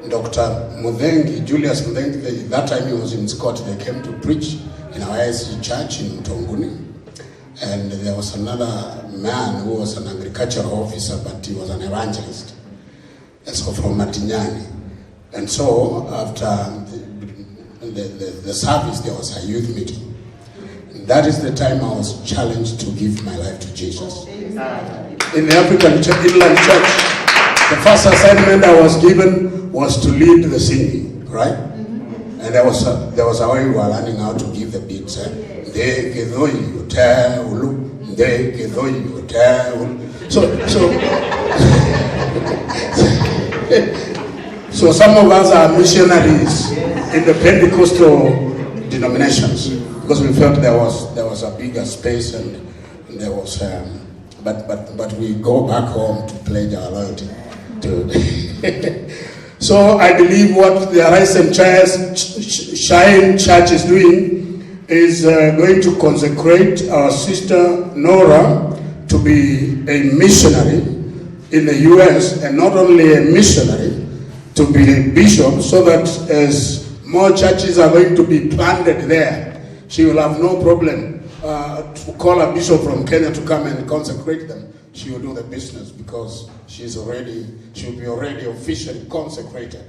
Dr. Muthengi, Julius Muthengi, that time he was in Scott, they came to preach in our ISG church in Mtonguni. And there was another man who was an agricultural officer, but he was an evangelist. And so from Matinyani. And so after the service, there was a youth meeting. And that is the time I was challenged to give my life to Jesus. In the African Inland Church, the first assignment I was given was to lead the singing, right? And there was a way we were learning how to give the beats. So some of us are missionaries in the Pentecostal denominations because we felt there was a bigger space and there was but we go back home to pledge our loyalty to. So I believe what the Arise and Shine Church is doing is going to consecrate our sister Nora to be a missionary in the U.S. and not only a missionary, to be a bishop, so that as more churches are going to be planted there, she will have no problem to call a bishop from Kenya to come and consecrate them. She will do the business because she'll be already officially consecrated.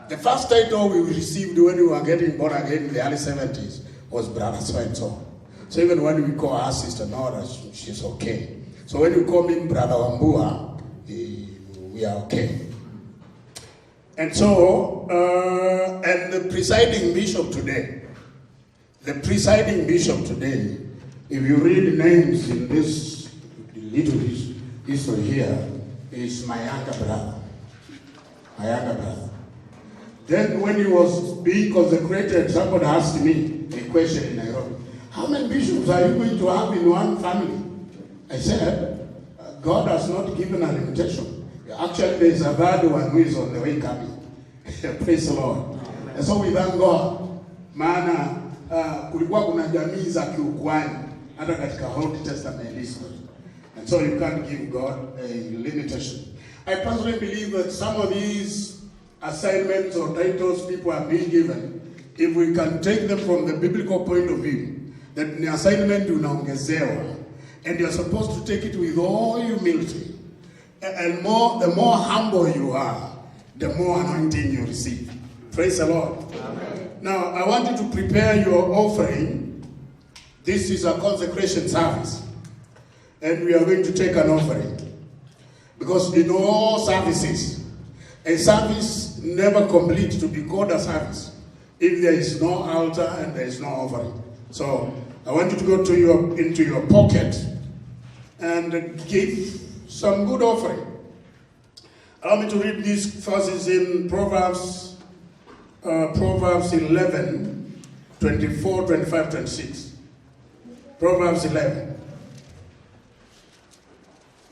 The first title we received when we were getting born again in the early 70s was Brother So-and-so. So even when we call her Sister Nora, she's okay. So when we call him Brother Wambua, we are okay. And so, and the presiding bishop today, if you read names in this little history here, is my younger brother. Then when he was being consecrated, somebody asked me a question in Nairobi. How many bishops are you going to have in one family? I said, God has not given a limitation. Actually, there is a third one who is on the way coming. Praise the Lord. And so we thank God. Maana kulikuwa kuna jamii za kiukwani hata katika Old Testament history. And so you can't give God a limitation. I personally believe that some of these assignments or titles people are being given, if we can take them from the biblical point of view, that the assignment unaongezewa, and you're supposed to take it with all humility. And the more humble you are, the more anointing you receive. Praise the Lord. Amen. Now, I want you to prepare your offering. This is a consecration service. And we are going to take an offering. Because in all services, a service never completes to be called a service if there is no altar and there is no offering. So, I want you to go into your pocket and give some good offering. Allow me to read these verses in Proverbs 11, 24, 25, 26. Proverbs 11.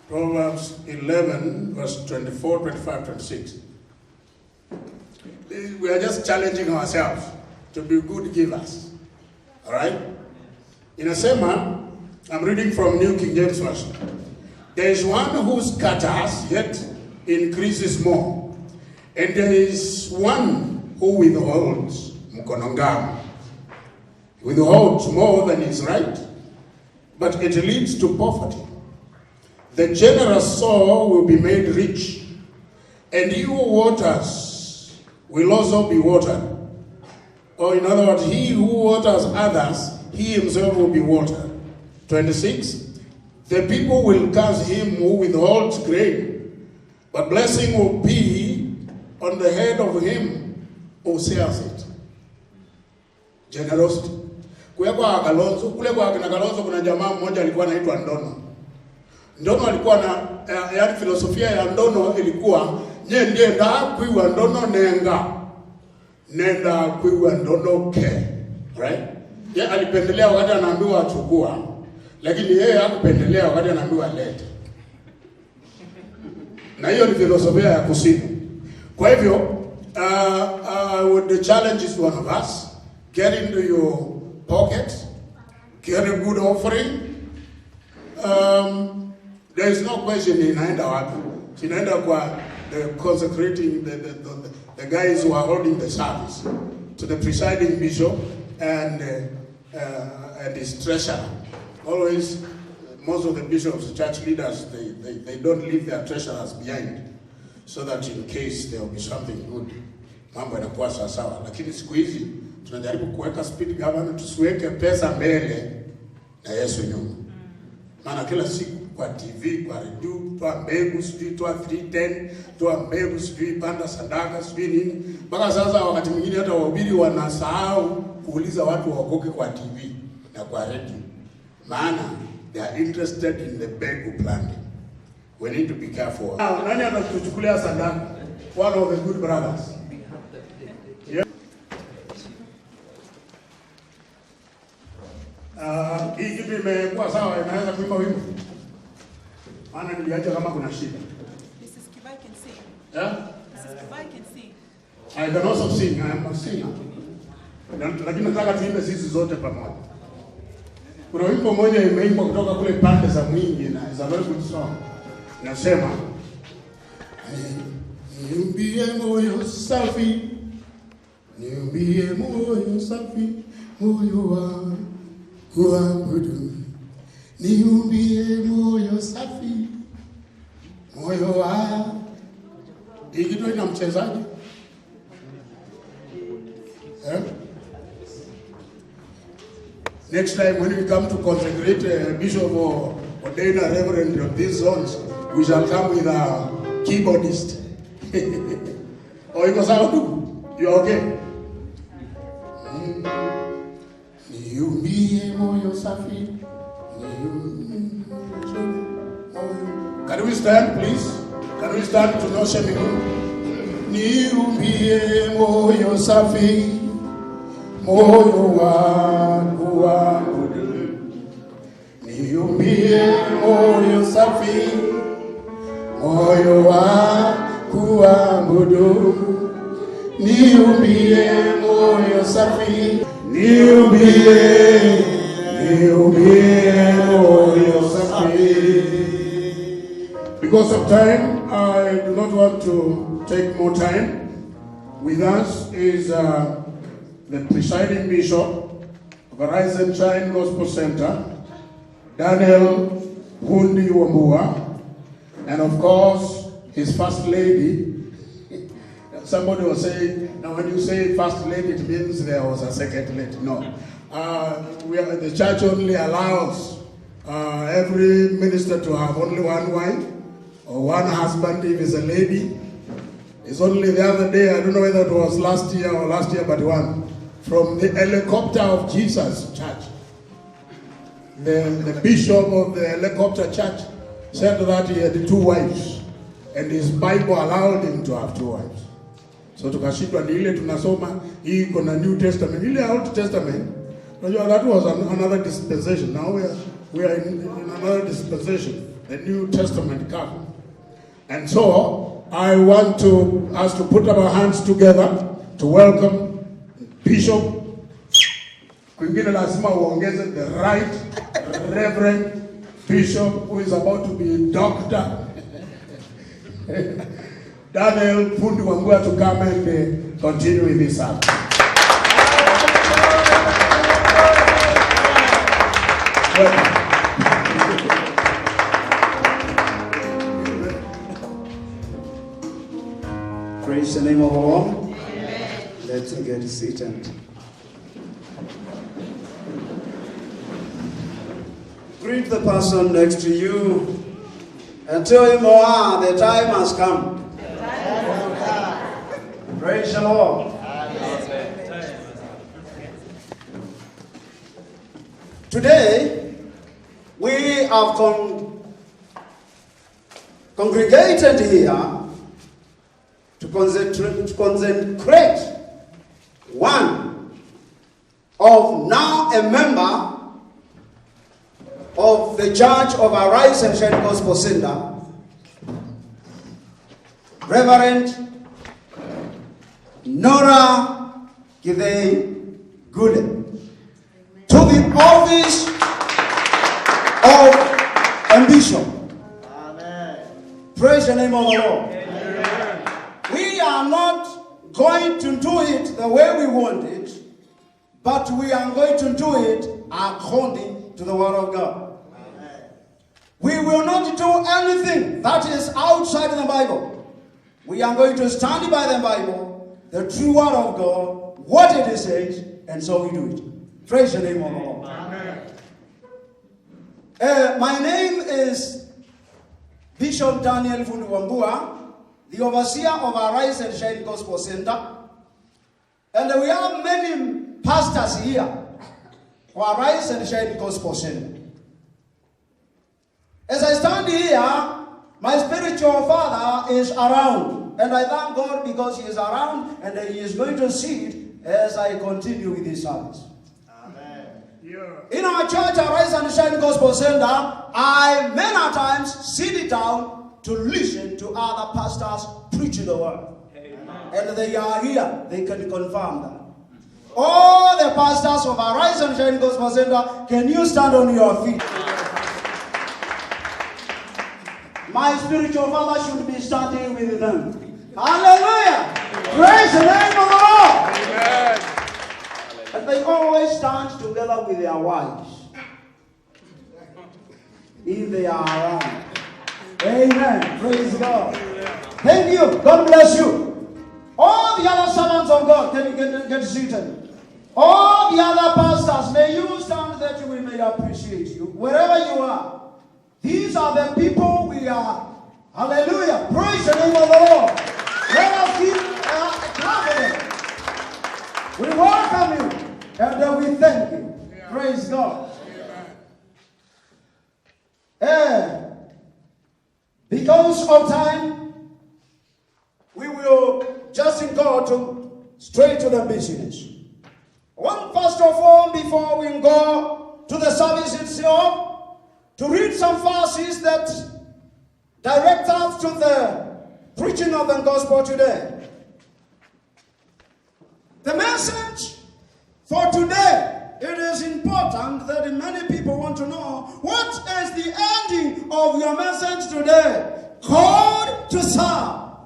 Proverbs 11, verse 24, 25, 26. We are just challenging ourselves to be good givers. All right? In a sermon, I'm reading from New King James Version. There is one who scatters, yet increases more. And there is one who withholds, mkonongamu, withholds more than is right, but it leads to poverty. The generous soul will be made rich, and he who waters will also be watered. Or in other words, he who waters others, he himself will be watered. 26. The people will curse him who withholds grain, but blessing will be on the head of him who sells it. Generosity. Kule kwa kina Kalonzo kuna jamaa mmoja alikuwa anaitwa Ndono. Ndono alikuwa na yaani filosofia ya Ndono ilikuwa nye ndiye nda kuiwa Ndono nenda kuiwa Ndono ke. Right? Ye alipendelea wakati anaambiwa achukua, lakini yeye hakupendelea wakati anaambiwa lete. Na hiyo ni filosofia ya kusini. Kwa hivyo, the challenge is one of us. Get into your pocket. Get a good offering. There is no question inaenda wapi. Inaenda kwa the consecrating, the guys who are holding the service, to the presiding bishop and his treasurer. Always, most of the bishops, church leaders, they don't leave their treasurers behind, so that in case there will be something good, mambo yanakuwa sawa. Lakini siku hizi tunajaribu kuweka speed government, tusiweke pesa mbele na Yesu nyuma. Maana kila siku kwa TV, kwa radio, toa mbegu, sijui toa 310, toa mbegu, sijui panda sadaka, sijui nini. Mpaka sasa wakati mwingine hata wahubiri wanasahau kuuliza watu waokoke kwa TV na kwa radio. Maana they are interested in the mbegu planting. We need to be careful. Now, nani anatuchukulia sadaka? One of the good brothers. Yeah. Hii kitu imekuwa sawa, inaweza kuimba wimbo. Maana niliacha kama kuna shida. Mrs. Kibai can sing. Yeah? Mrs. Kibai can sing. I can also sing. I am a singer. Lakini nataka tuimbe sisi zote pamoja. Kuna wimbo mmoja imeimbwa kutoka kule pande za Mwingi na is a very good song. Nasema niumbie moyo safi, niumbie moyo safi, moyo wangu kuabudu. Niumbie moyo safi, moyo wangu. Hii kitu ina mchezaji? Next time when we come to consecrate a bishop or ordain a reverend of these zones, we shall come with a keyboardist. Or you go, you are okay? Can we stand, please? Can we stand to no shaming? Niumbie moyo safi, moyo wangu waabudu. Niumbie moyo safi, moyo wangu waabudu. Niumbie moyo safi, niumbie moyo safi. Because of time, I do not want to take more time. With us is the presiding bishop of Arise and Shine Gospel Center, Daniel Hundi Wambua, and of course, his first lady. Somebody was saying, now when you say first lady, it means there was a second lady. No. The church only allows every minister to have only one wife or one husband if it's a lady. It's only the other day, I don't know whether it was last year, but one from the Helicopter of Jesus Church. The bishop of the Helicopter Church said that he had 2 wives, and his Bible allowed him to have 2 wives. So tukashindwa ni ile tunasoma hii iko na New Testament, ile Old Testament. That was another dispensation. Now we are in another dispensation, the New Testament covenant. And so I want us to put our hands together to welcome Bishop. Kwingine lazima uongeze the right Reverend Bishop who is about to be Doctor Daniel Hundi Wambua to come and continue with this service. Praise the name of the Lord. Amen. Let's get seated. Greet the person next to you and tell him, the time has come. Praise the Lord. Amen. Today, we have congregated here to consecrate one of now a member of the Church of Arise and Shine Gospel Center, Reverend Nora Githei Gude, to the office of a bishop. Amen. Praise the name of the Lord. Amen. going to do it the way we want it, but we are going to do it according to the Word of God. Amen. We will not do anything that is outside the Bible. We are going to stand by the Bible, the true Word of God, what it says, and so we do it. Praise the name of the Lord. My name is Bishop Daniel Fundu Wambua, the overseer of Arise and Shine Gospel Center. And we have many pastors here for Arise and Shine Gospel Center. As I stand here, my spiritual father is around. And I thank God because he is around and he is going to see it as I continue with this service. In our church, Arise and Shine Gospel Center, I many times sit down to listen to other pastors preaching the word. Amen. And they are here, they can confirm that. All the pastors of Arise and Shine Gospel Center, can you stand on your feet? My spiritual father should be standing with them. Hallelujah! Praise the name of the Lord! Amen. And they always stand together with their wives, if they are around. Amen. Praise God. Thank you. God bless you. All the other servants of God, can you get seated? All the other pastors, may you stand that we may appreciate you. Wherever you are. These are the people we are. Hallelujah. Praise the name of the Lord. Let us give a clap for them. We welcome you. And we thank you. Yeah. Praise God. Because of time, we will just go straight to the business. First of all, before we go to the service itself, to read some verses that direct us to the preaching of the gospel today. The message for today, it is important that many people want to know what is the ending of your message today. Called to serve.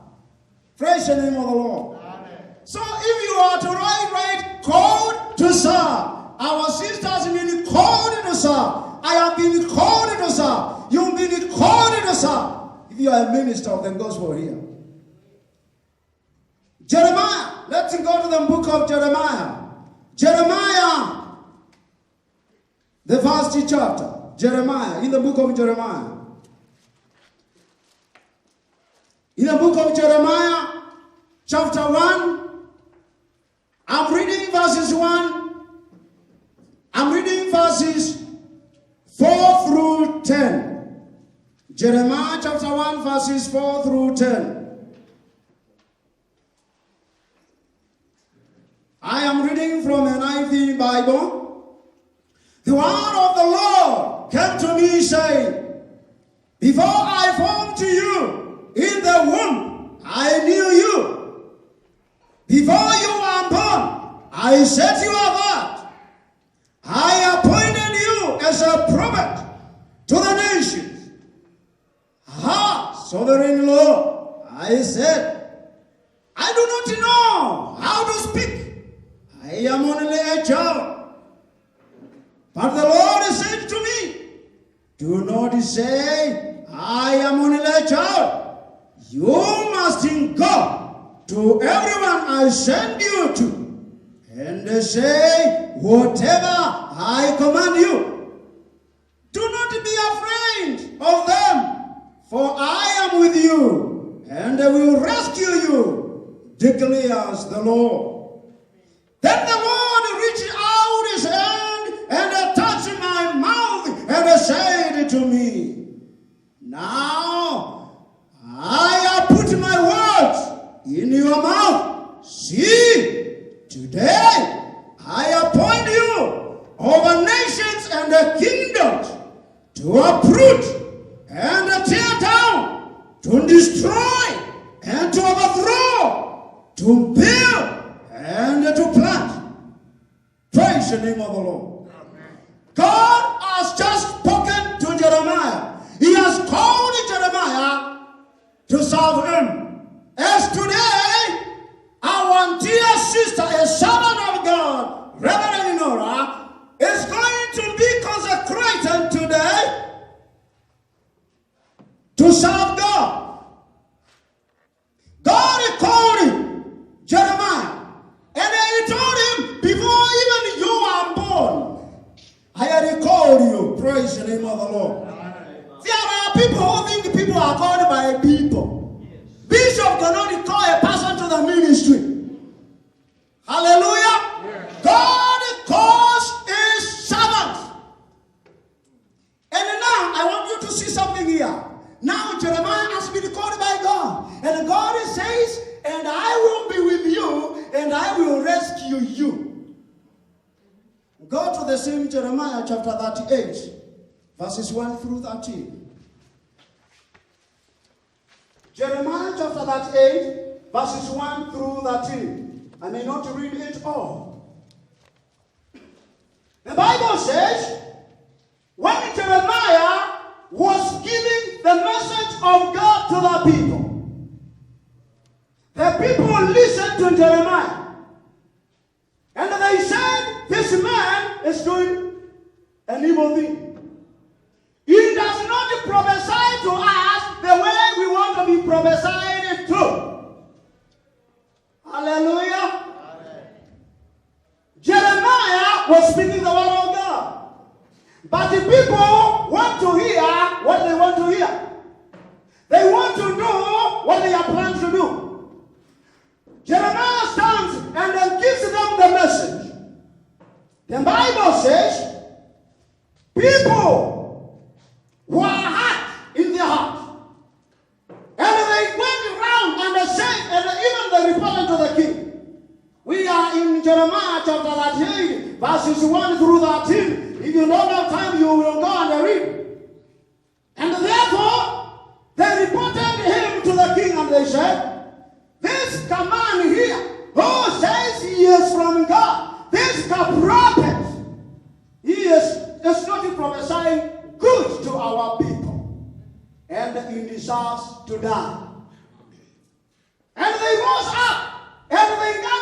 Praise the name of the Lord. Amen. So if you are to write called to serve. Our sisters have been called to serve. I have been called to serve. You've been called to serve. If you are a minister of the gospel here. Jeremiah. Let's go to the book of Jeremiah. Jeremiah, the first chapter. Jeremiah, in the book of Jeremiah. In the book of Jeremiah, chapter 1, I'm reading verses 1. I'm reading verses 4 through 10. Jeremiah chapter 1, verses 4 through 10. I am reading from an NIV Bible. The word of the Lord came to me saying, before I formed you in the womb, I knew you. Before you were born, I set you apart. I appointed you as a prophet to the nations. Sovereign Lord, I said, I do not know how to speak. I am only a child. But the Lord said to me, do not say, I am only a child. You must go to everyone I send you to, and say whatever I command you. Do not be afraid of them, for I am with you, and I will rescue you, declares the Lord. Then the Lord reached out his hand and touched my mouth and said to me, now I have put my words in your mouth. See, today I appoint you over nations and kingdoms to uproot and tear down, to destroy and to overthrow, to build and to plant. Praise the name of the Lord. Amen. God has just spoken to Jeremiah. He has called Jeremiah to serve him. As today, our the same Jeremiah chapter 38, verses 1 through 13. Jeremiah chapter 38, verses 1 through 13. I may not read it all. The Bible says, when Jeremiah was giving the message of God to the people listened to Jeremiah. And they said, this man is doing an evil thing. He does not prophesy to us the way we want to be prophesied to. Hallelujah. Amen. Jeremiah was speaking the word of God. But the people want to hear what they want to hear. They want to do what they are planning to do. Jeremiah stands and then gives them the message. The Bible says, people were hurt in their heart. And they went around and they said, and even they reported to the king. We are in Jeremiah chapter 38, verses 1 through 13. If you don't have time, you will go and read. And therefore, they reported him to the king and they said, this command here, who says he is from God, this prophet, he is not prophesying good to our people, and he deserves to die. And they rose up, and they got